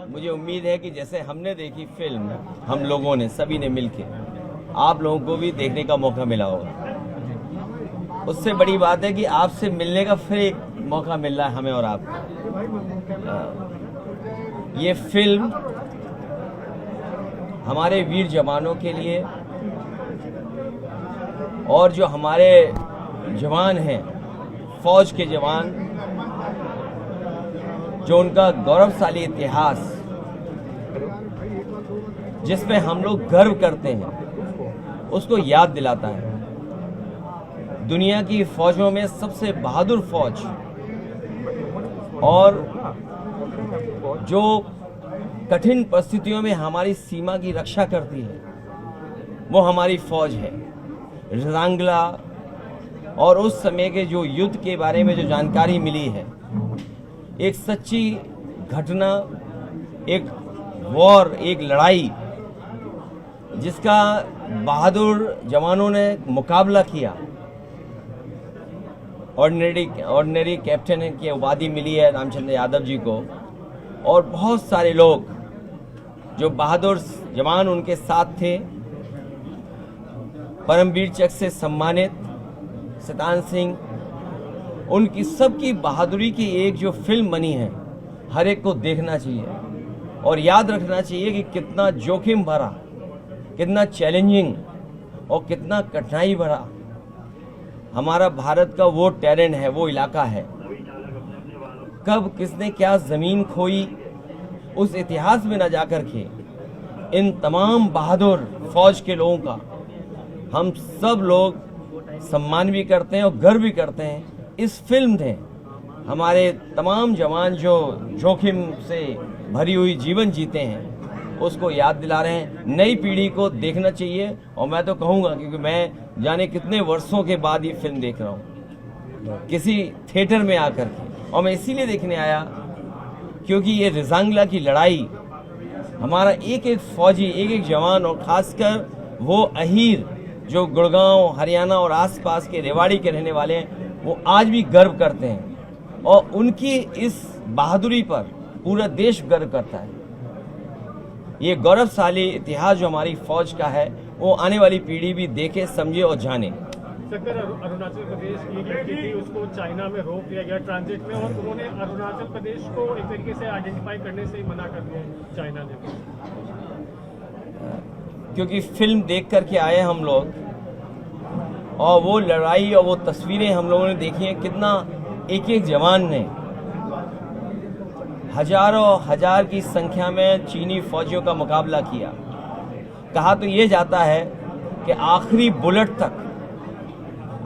मुझे उम्मीद है कि जैसे हमने देखी फिल्म, हम लोगों ने सभी ने मिलके, आप लोगों को भी देखने का मौका मिला होगा। उससे बड़ी बात है कि आपसे मिलने का फिर एक मौका मिल रहा है हमें और आपको। ये फिल्म हमारे वीर जवानों के लिए और जो हमारे जवान हैं, फौज के जवान, जो उनका गौरवशाली इतिहास जिसमें हम लोग गर्व करते हैं, उसको याद दिलाता है। दुनिया की फौजों में सबसे बहादुर फौज और जो कठिन परिस्थितियों में हमारी सीमा की रक्षा करती है, वो हमारी फौज है। रजांगला और उस समय के जो युद्ध के बारे में जो जानकारी मिली है, एक सच्ची घटना, एक वॉर, एक लड़ाई जिसका बहादुर जवानों ने मुकाबला किया। ऑर्डिनरी कैप्टन की उपाधि मिली है रामचंद्र यादव जी को, और बहुत सारे लोग जो बहादुर जवान उनके साथ थे, परमवीर चक्र से सम्मानित शैतान सिंह, उनकी सबकी बहादुरी की एक जो फिल्म बनी है, हर एक को देखना चाहिए और याद रखना चाहिए कि कितना जोखिम भरा, कितना चैलेंजिंग और कितना कठिनाई भरा हमारा भारत का वो टेरेन है, वो इलाका है। कब किसने क्या जमीन खोई, उस इतिहास में न जाकर के इन तमाम बहादुर फौज के लोगों का हम सब लोग सम्मान भी करते हैं और गर्व भी करते हैं। इस फिल्म ने हमारे तमाम जवान जो जोखिम से भरी हुई जीवन जीते हैं, उसको याद दिला रहे हैं। नई पीढ़ी को देखना चाहिए, और मैं तो कहूँगा, क्योंकि मैं जाने कितने वर्षों के बाद ये फिल्म देख रहा हूँ किसी थिएटर में आकर के, और मैं इसीलिए देखने आया क्योंकि ये रजांगला की लड़ाई हमारा एक एक फौजी, एक एक जवान, और खासकर वो अहीर जो गुड़गांव, हरियाणा और आसपास के रेवाड़ी के रहने वाले हैं, वो आज भी गर्व करते हैं, और उनकी इस बहादुरी पर पूरा देश गर्व करता है। ये गौरवशाली इतिहास जो हमारी फौज का है, वो आने वाली पीढ़ी भी देखे, समझे और जाने। अरुणाचल प्रदेश की लड़की थी, उसको चाइना में रोक दिया गया ट्रांजिट में, और उन्होंने अरुणाचल प्रदेश को एक तरीके से आइडेंटिफाई करने से ही मना कर दिया चाइना ने, क्योंकि फिल्म देख करके आए हम लोग, और वो लड़ाई और वो तस्वीरें हम लोगों ने देखी हैं। कितना एक एक जवान ने हजारों हजार की संख्या में चीनी फौजियों का मुकाबला किया। कहा तो ये जाता है कि आखिरी बुलेट तक,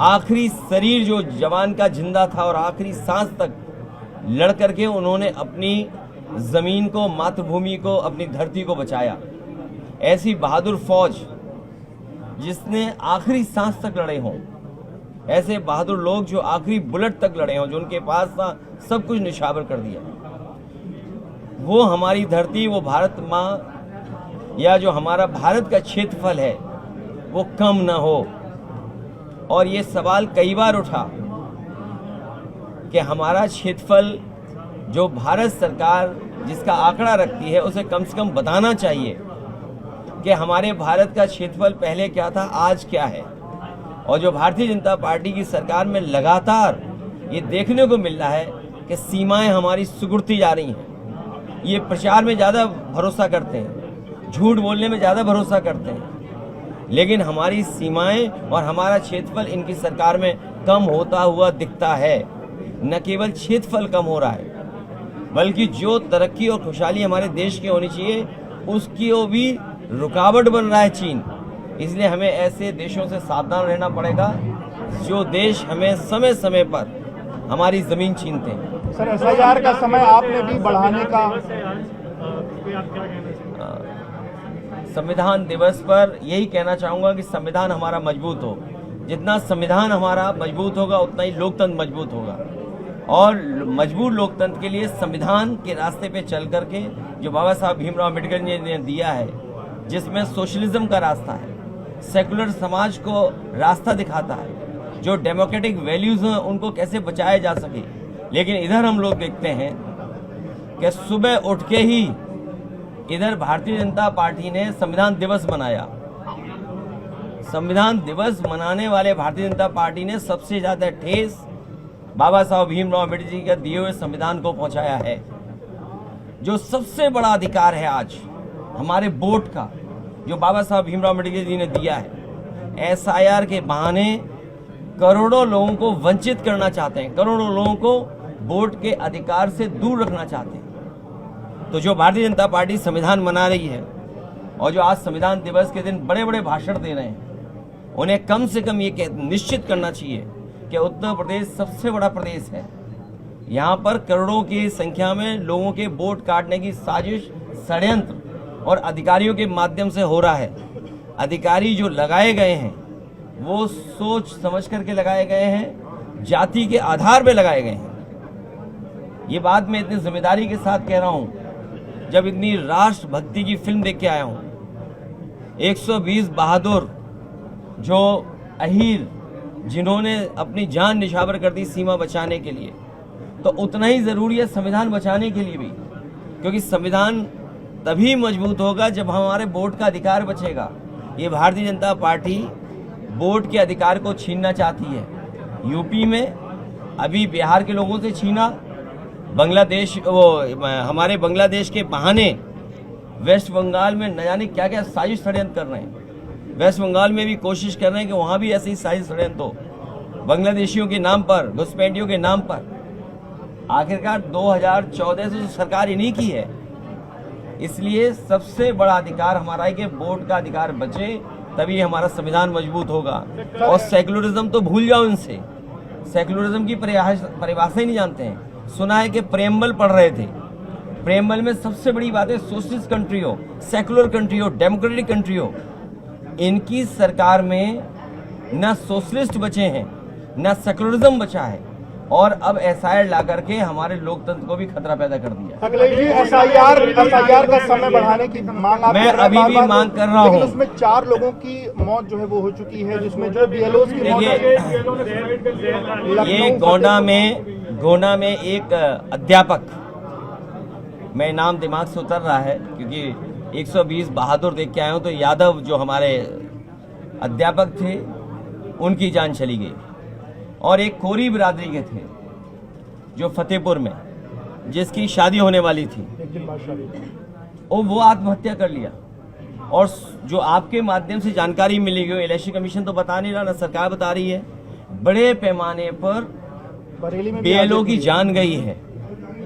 आखिरी शरीर जो जवान का जिंदा था और आखिरी सांस तक लड़ करके उन्होंने अपनी जमीन को, मातृभूमि को, अपनी धरती को बचाया। ऐसी बहादुर फौज जिसने आखिरी सांस तक लड़े हों, ऐसे बहादुर लोग जो आखिरी बुलेट तक लड़े हों, जो उनके पास था सब कुछ निछावर कर दिया, वो हमारी धरती, वो भारत माँ, या जो हमारा भारत का क्षेत्रफल है, वो कम ना हो। और ये सवाल कई बार उठा कि हमारा क्षेत्रफल जो भारत सरकार जिसका आंकड़ा रखती है, उसे कम से कम बताना चाहिए कि हमारे भारत का क्षेत्रफल पहले क्या था, आज क्या है। और जो भारतीय जनता पार्टी की सरकार में लगातार ये देखने को मिल रहा है कि सीमाएं हमारी सिकुड़ती जा रही हैं। ये प्रचार में ज़्यादा भरोसा करते हैं, झूठ बोलने में ज़्यादा भरोसा करते हैं, लेकिन हमारी सीमाएं और हमारा क्षेत्रफल इनकी सरकार में कम होता हुआ दिखता है। न केवल क्षेत्रफल कम हो रहा है, बल्कि जो तरक्की और खुशहाली हमारे देश की होनी चाहिए, उसकी वो भी रुकावट बन रहा है चीन। इसलिए हमें ऐसे देशों से सावधान रहना पड़ेगा जो देश हमें समय समय पर हमारी ज़मीन छीनते हैं। सर, एसआईआर का समय आपने भी बढ़ाने का, संविधान दिवस पर यही कहना चाहूँगा कि संविधान हमारा मजबूत हो। जितना संविधान हमारा मजबूत होगा, उतना ही लोकतंत्र मजबूत होगा। और मजबूत लोकतंत्र के लिए संविधान के रास्ते पे चल करके जो बाबा साहब भीमराव अम्बेडकर जी ने दिया है, जिसमें सोशलिज्म का रास्ता है, सेकुलर समाज को रास्ता दिखाता है, जो डेमोक्रेटिक वैल्यूज़ हैं उनको कैसे बचाया जा सके। लेकिन इधर हम लोग देखते हैं कि सुबह उठ के ही इधर भारतीय जनता पार्टी ने संविधान दिवस मनाया। संविधान दिवस मनाने वाले भारतीय जनता पार्टी ने सबसे ज्यादा ठेस बाबा साहब भीमराव अम्बेडकर जी के दिए हुए संविधान को पहुंचाया है। जो सबसे बड़ा अधिकार है आज हमारे वोट का, जो बाबा साहब भीमराव अम्बेडकर जी ने दिया है, SIR के बहाने करोड़ों लोगों को वंचित करना चाहते हैं, करोड़ों लोगों को वोट के अधिकार से दूर रखना चाहते हैं। तो जो भारतीय जनता पार्टी संविधान मना रही है और जो आज संविधान दिवस के दिन बड़े बड़े भाषण दे रहे हैं, उन्हें कम से कम ये निश्चित करना चाहिए कि उत्तर प्रदेश सबसे बड़ा प्रदेश है। यहाँ पर करोड़ों की संख्या में लोगों के वोट काटने की साजिश, षड्यंत्र और अधिकारियों के माध्यम से हो रहा है। अधिकारी जो लगाए गए हैं वो सोच समझ करके लगाए गए हैं, जाति के आधार पर लगाए गए हैं। ये बात मैं इतनी जिम्मेदारी के साथ कह रहा हूँ, जब इतनी राष्ट्रभक्ति की फिल्म देख के आया हूँ। 120 बहादुर जो अहीर जिन्होंने अपनी जान निछावर कर दी सीमा बचाने के लिए, तो उतना ही जरूरी है संविधान बचाने के लिए भी, क्योंकि संविधान तभी मजबूत होगा जब हमारे वोट का अधिकार बचेगा। ये भारतीय जनता पार्टी वोट के अधिकार को छीनना चाहती है। यूपी में अभी बिहार के लोगों से छीना, बांग्लादेश हमारे बांग्लादेश के बहाने वेस्ट बंगाल में न जाने क्या क्या साजिश षड्यंत्र कर रहे हैं। वेस्ट बंगाल में भी कोशिश कर रहे हैं कि वहाँ भी ऐसी साजिश षड्यंत्र हो, बांग्लादेशियों के नाम पर, घुसपैठियों के नाम पर। आखिरकार 2014 से जो सरकार इन्हीं की है, इसलिए सबसे बड़ा अधिकार हमारा है कि वोट का अधिकार बचे, तभी हमारा संविधान मजबूत होगा। और सेकुलरिज्म तो भूल जाओ इनसे, सेकुलरिज्म की परिभाषा ही नहीं जानते हैं। सुना है कि प्रेम्बल पढ़ रहे थे, प्रेम्बल में सबसे बड़ी बात है सोशलिस्ट कंट्री हो, सेकुलर कंट्री हो, डेमोक्रेटिक कंट्री हो। इनकी सरकार में न सोशलिस्ट बचे हैं, न सेकुलरिज्म बचा है, और अब SIR ला करके हमारे लोकतंत्र को भी खतरा पैदा कर दिया। अखिलेश जी, SIR का समय बढ़ाने की मांग आप मैं अभी भी मांग कर रहा हूँ। उसमें 4 लोगों की मौत जो है वो हो चुकी है, जिसमें जो BLOs की मौत है। ये गोंडा में एक अध्यापक, मैं नाम दिमाग से उतर रहा है क्योंकि 120 बहादुर देख के आए हूँ, तो यादव जो हमारे अध्यापक थे उनकी जान चली गई, और एक कोरी बिरादरी के थे जो फतेहपुर में, जिसकी शादी होने वाली थी, और वो आत्महत्या कर लिया। और जो आपके माध्यम से जानकारी मिली गई, इलेक्शन कमीशन तो बता नहीं रहा, ना सरकार बता रही है, बड़े पैमाने पर BLO की जान गई है।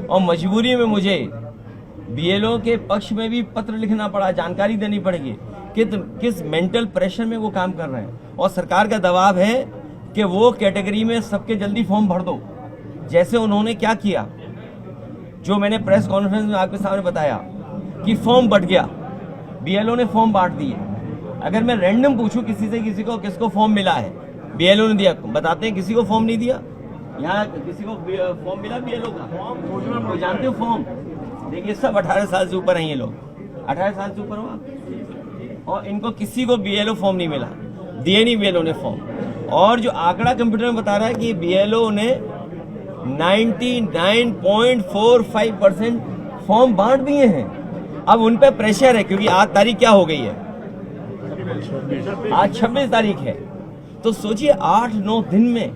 और मजबूरी में मुझे BLO के पक्ष में भी पत्र लिखना पड़ा, जानकारी देनी पड़ेगी कि किस मेंटल प्रेशर में वो काम कर रहे हैं। और सरकार का दबाव है कि वो कैटेगरी में सबके जल्दी फॉर्म भर दो, जैसे उन्होंने क्या किया, जो मैंने प्रेस कॉन्फ्रेंस में आपके सामने बताया कि फॉर्म बट गया, BLO ने फॉर्म बांट दिए। अगर मैं रैंडम पूछूं किसी से, किसको फॉर्म मिला है, BLO ने दिया, बताते हैं किसी को फॉर्म नहीं दिया। यहाँ किसी को फॉर्म मिला BLO का? तो जानते हो फॉर्म, देखिए सब 18 साल से ऊपर हैं ये लोग, 18 साल से ऊपर हो आप, और इनको किसी को BLO फॉर्म नहीं मिला, दिए नहीं BLO ने फॉर्म। और जो आंकड़ा कंप्यूटर में बता रहा है कि BLO ने 99.45% फॉर्म बांट दिए हैं। अब उन पे प्रेशर है, क्योंकि आज तारीख क्या हो गई है, आज 26 तारीख है। तो सोचिए 8-9 दिन में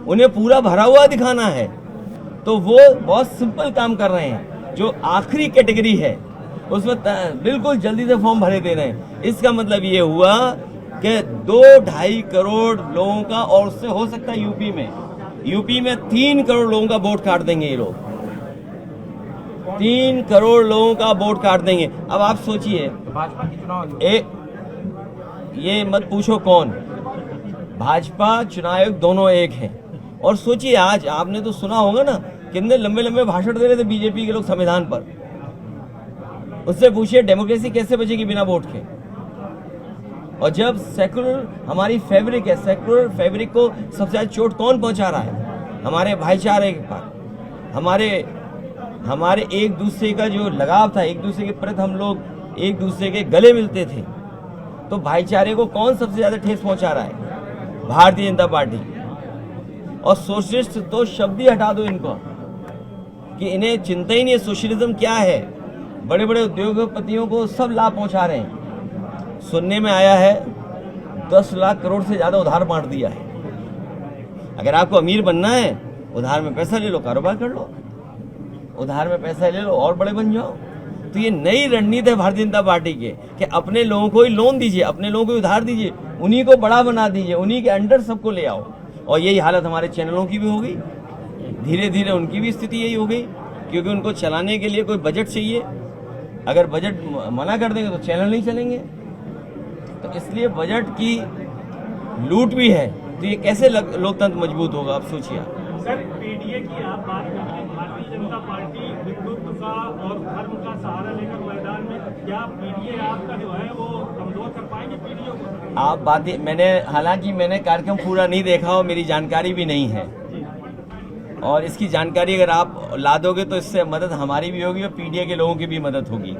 उन्हें पूरा भरा हुआ दिखाना है, तो वो बहुत सिंपल काम कर रहे हैं। जो आखिरी कैटेगरी है उसमें बिल्कुल जल्दी से फॉर्म भरे दे रहे हैं। इसका मतलब ये हुआ कि 2-2.5 करोड़ लोगों का, और उससे हो सकता है यूपी में 3 करोड़ लोगों का वोट काट देंगे ये लोग, 3 करोड़ लोगों का वोट काट देंगे। अब आप सोचिए, ये मत पूछो कौन, भाजपा चुनाव आयोग दोनों एक हैं। और सोचिए आज आपने तो सुना होगा ना, कितने लंबे लंबे भाषण दे रहे थे बीजेपी के लोग संविधान पर। उससे पूछिए डेमोक्रेसी कैसे बचेगी बिना वोट के। और जब सेकुलर हमारी फैब्रिक है, सेकुलर फैब्रिक को सबसे ज्यादा चोट कौन पहुंचा रहा है? हमारे भाईचारे के पास, हमारे एक दूसरे का जो लगाव था, एक दूसरे के प्रति हम लोग एक दूसरे के गले मिलते थे, तो भाईचारे को कौन सबसे ज्यादा ठेस पहुंचा रहा है? भारतीय जनता पार्टी। और सोशलिस्ट तो शब्द ही हटा दो इनको, कि इन्हें चिंता ही नहीं है सोशलिज्म क्या है। बड़े बड़े उद्योगपतियों को सब लाभ पहुंचा रहे हैं। सुनने में आया है 10 लाख करोड़ से ज़्यादा उधार बांट दिया है। अगर आपको अमीर बनना है, उधार में पैसा ले लो, कारोबार कर लो, उधार में पैसा ले लो और बड़े बन जाओ। तो ये नई रणनीति है भारतीय जनता पार्टी के कि अपने लोगों को ही लोन दीजिए, अपने लोगों को उधार दीजिए, उन्हीं को बड़ा बना दीजिए, उन्हीं के अंडर सबको ले आओ। और यही हालत हमारे चैनलों की भी हो गई, धीरे धीरे उनकी भी स्थिति यही हो गई, क्योंकि उनको चलाने के लिए कोई बजट चाहिए। अगर बजट मना कर देंगे तो चैनल नहीं चलेंगे। तो इसलिए बजट की लूट भी है, तो ये कैसे लोकतंत्र मजबूत होगा, आप सोचिए। सर, पीडीए की आप बात करते हैं, भारतीय जनता पार्टी हिंदुत्व का और धर्म का सहारा लेकर मैदान में, क्या पीडीए आपका जो है वो कमजोर कर पाएंगे पीडीए को? आप बातें हालांकि मैंने कार्यक्रम पूरा नहीं देखा और मेरी जानकारी भी नहीं है, और इसकी जानकारी अगर आप ला दोगे तो इससे मदद हमारी भी होगी और पीडीए के लोगों की भी मदद होगी।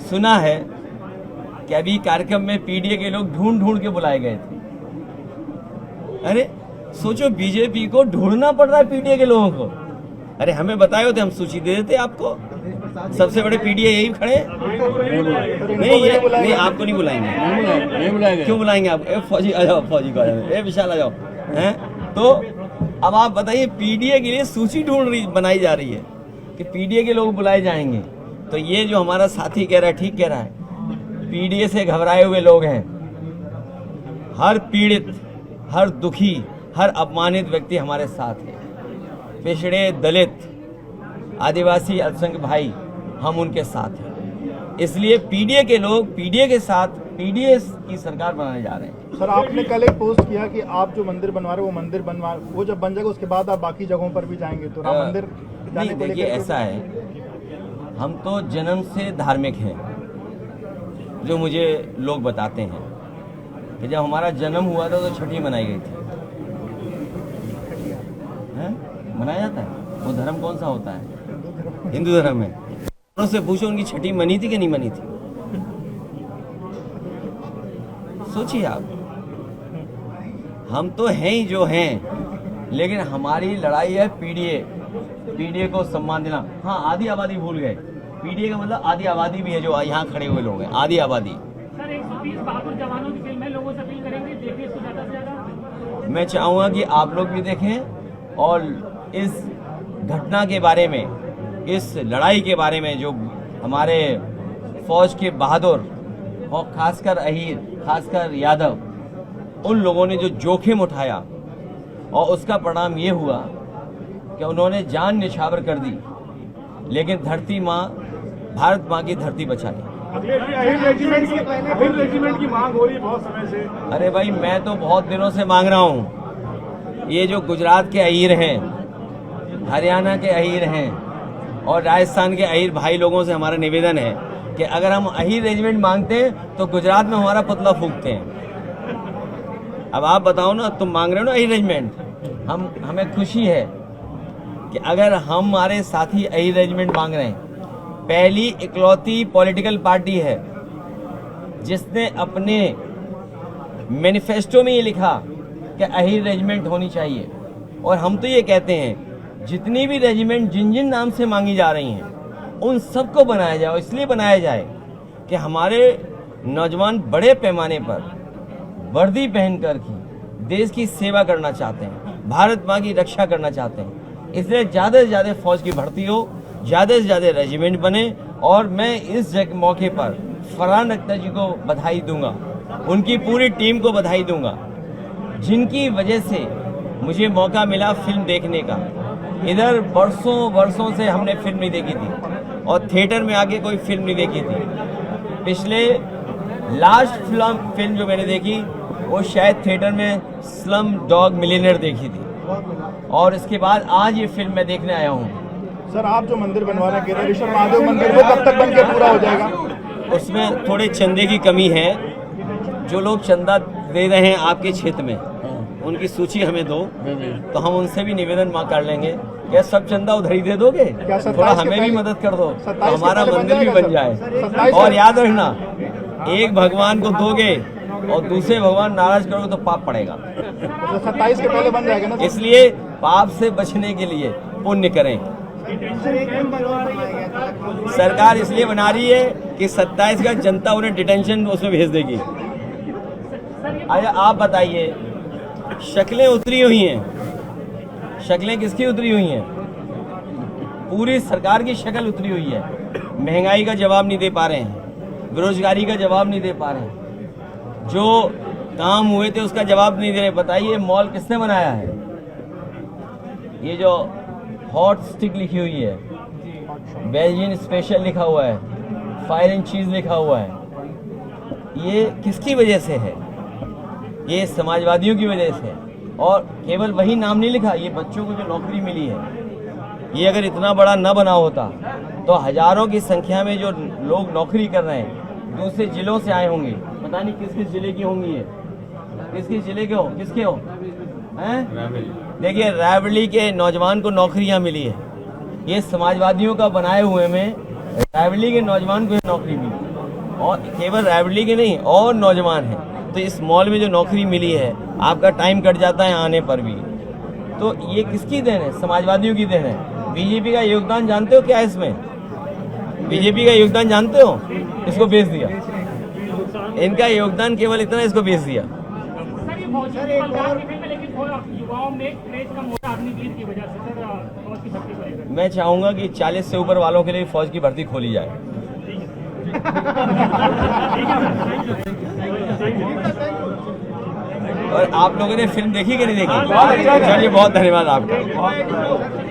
सुना है कि अभी कार्यक्रम में पीडीए के लोग ढूंढ ढूंढ के बुलाए गए थे। अरे सोचो, बीजेपी को ढूंढना पड़ रहा है पीडीए के लोगों को। अरे हमें बताए होते, हम सूची दे देते आपको। सबसे बड़े पीडीए यही खड़े हैं। नहीं, आपको नहीं बुलाएंगे। नहीं बुलाएंगे। क्यों बुलाएंगे आप? फौजी आ जाओ, फौजी को आ जाओ, विशाल आ जाओ। हैं तो अब आप बताइए, पीडीए के लिए सूची बनाई जा रही है कि पीडीए के लोग बुलाए जाएंगे। तो ये जो हमारा साथी कह रहा है, ठीक कह रहा है। पीडीए से घबराए हुए लोग हैं। हर पीड़ित, हर दुखी, हर अपमानित व्यक्ति हमारे साथ है। पिछड़े, दलित, आदिवासी, अल्पसंख्यक भाई, हम उनके साथ हैं। इसलिए पीडीए के लोग पीडीए के साथ पीडीए की सरकार बनाने जा रहे हैं। सर, आपने कल एक पोस्ट किया कि आप जो मंदिर बनवा रहे हो वो मंदिर वो जब बन जाएगा उसके बाद आप बाकी जगहों पर भी जाएंगे, तो राम मंदिर नहीं, देखिए ऐसा है, हम तो जन्म से धार्मिक हैं। जो मुझे लोग बताते हैं कि जब हमारा जन्म हुआ था तो छठी मनाई गई थी। मनाया जाता है। वो धर्म कौन सा होता है? हिंदू धर्म में। उनसे पूछो उनकी छठी मनी थी कि नहीं मनी थी। सोचिए आप, हम तो हैं ही जो हैं, लेकिन हमारी लड़ाई है पीडीए को सम्मान देना। हाँ, आधी आबादी भूल गए। पीडीए का मतलब आधी आबादी भी है जो यहाँ खड़े हुए लोग हैं, आधी आबादी। सर, 130 बहादुर जवानों की फिल्म है, लोगों से अपील करेंगे देखिए इसको ज्यादा से ज्यादा। मैं चाहूँगा कि आप लोग भी देखें और इस घटना के बारे में, इस लड़ाई के बारे में, जो हमारे फौज के बहादुर और खासकर अहीर, खासकर यादव, उन लोगों ने जो जोखिम उठाया और उसका परिणाम ये हुआ कि उन्होंने जान निछावर कर दी, लेकिन धरती माँ, भारत माँ की धरती बचा ली। अहीर रेजिमेंट की मांग हो रही है बहुत समय से। अरे भाई, मैं तो बहुत दिनों से मांग रहा हूँ। ये जो गुजरात के अहीर हैं, हरियाणा के अहीर हैं और राजस्थान के अहीर भाई लोगों से हमारा निवेदन है कि अगर हम अहीर रेजिमेंट मांगते हैं तो गुजरात में हमारा पुतला फूंकते हैं। अब आप बताओ ना, तुम मांग रहे हो ना अहीर रेजिमेंट, हमें खुशी है कि अगर हमारे साथी अहीर रेजिमेंट मांग रहे हैं। पहली इकलौती पॉलिटिकल पार्टी है जिसने अपने मैनिफेस्टो में ये लिखा कि अहीर रेजिमेंट होनी चाहिए। और हम तो ये कहते हैं, जितनी भी रेजिमेंट जिन जिन नाम से मांगी जा रही हैं, उन सबको बनाया जाए। इसलिए बनाया जाए कि हमारे नौजवान बड़े पैमाने पर वर्दी पहनकर की देश की सेवा करना चाहते हैं, भारत माँ की रक्षा करना चाहते हैं। इसलिए ज़्यादा से ज़्यादा फौज की भर्ती हो, ज़्यादा से ज़्यादा रेजिमेंट बने। और मैं इस मौके पर फरहान अख्तर जी को बधाई दूंगा, उनकी पूरी टीम को बधाई दूंगा, जिनकी वजह से मुझे मौका मिला फिल्म देखने का। इधर वर्षों से हमने फिल्म नहीं देखी थी और थिएटर में आके कोई फिल्म नहीं देखी थी। पिछले लास्ट फिल्म जो मैंने देखी वो शायद थिएटर में स्लम डॉग मिलियनेयर देखी थी, और इसके बाद आज ये फिल्म मैं देखने आया हूँ। सर, आप जो मंदिर बनवा रहे हैं गिरिराज महादेव मंदिर, वो कब तक बनके पूरा हो जाएगा? उसमें थोड़े चंदे की कमी है। जो लोग चंदा दे रहे हैं आपके क्षेत्र में, उनकी सूची हमें दो, तो हम उनसे भी निवेदन कर लेंगे। क्या सब चंदा उधर ही दे दोगे? थोड़ा हमें भी मदद कर दो तो हमारा मंदिर भी बन जाए। और याद रखना, एक भगवान को दोगे और दूसरे भगवान नाराज करोगे तो पाप पड़ेगा। 27 के पहले बन जाएगा ना? इसलिए पाप से बचने के लिए पुण्य करें। डिटेंशन कैंप बनवा रही है सरकार। सरकार इसलिए बना रही है कि 27 का जनता उन्हें डिटेंशन उसमें भेज देगी। अच्छा आप बताइए, शक्लें उतरी हुई हैं, शक्लें किसकी उतरी हुई हैं? पूरी सरकार की शक्ल उतरी हुई है। महंगाई का जवाब नहीं दे पा रहे हैं, बेरोजगारी का जवाब नहीं दे पा रहे हैं, जो काम हुए थे उसका जवाब नहीं दे रहे। बताइए मॉल किसने बनाया है? ये जो हॉट स्टिक लिखी हुई है, बेल्जियन स्पेशल लिखा हुआ है, फायर एंड चीज लिखा हुआ है, ये किसकी वजह से है? ये समाजवादियों की वजह से। और केवल वही नाम नहीं लिखा, ये बच्चों को जो नौकरी मिली है, ये अगर इतना बड़ा न बना होता तो हजारों की संख्या में जो लोग नौकरी कर रहे हैं दूसरे जिलों से आए होंगे। पता नहीं किस किस जिले की होंगी ये, किस किस जिले के हो, किसके हो हैं? देखिए रायबरेली के नौजवान को नौकरियां मिली है। ये समाजवादियों का बनाए हुए में रायबरेली के नौजवान को ये नौकरी मिली, और केवल रायबरेली के नहीं और नौजवान हैं। तो इस मॉल में जो नौकरी मिली है, आपका टाइम कट जाता है आने पर भी, तो ये किसकी देन है? समाजवादियों की देन है। बीजेपी का योगदान जानते हो क्या इसमें? बीजेपी का योगदान जानते हो? इसको बेच दिया। इनका योगदान केवल इतना, इसको बेच दिया। सर ये फौजी बंगाल की फिल्म है, लेकिन युवाओं में क्रेज कम हो रहा है अग्निवीर की वजह से। सर फौज की भर्ती को लेकर मैं चाहूंगा कि 40 से ऊपर वालों के लिए फौज की भर्ती खोली जाए। और आप लोगों ने फिल्म देखी कि नहीं देखी? चलिए बहुत धन्यवाद आपका।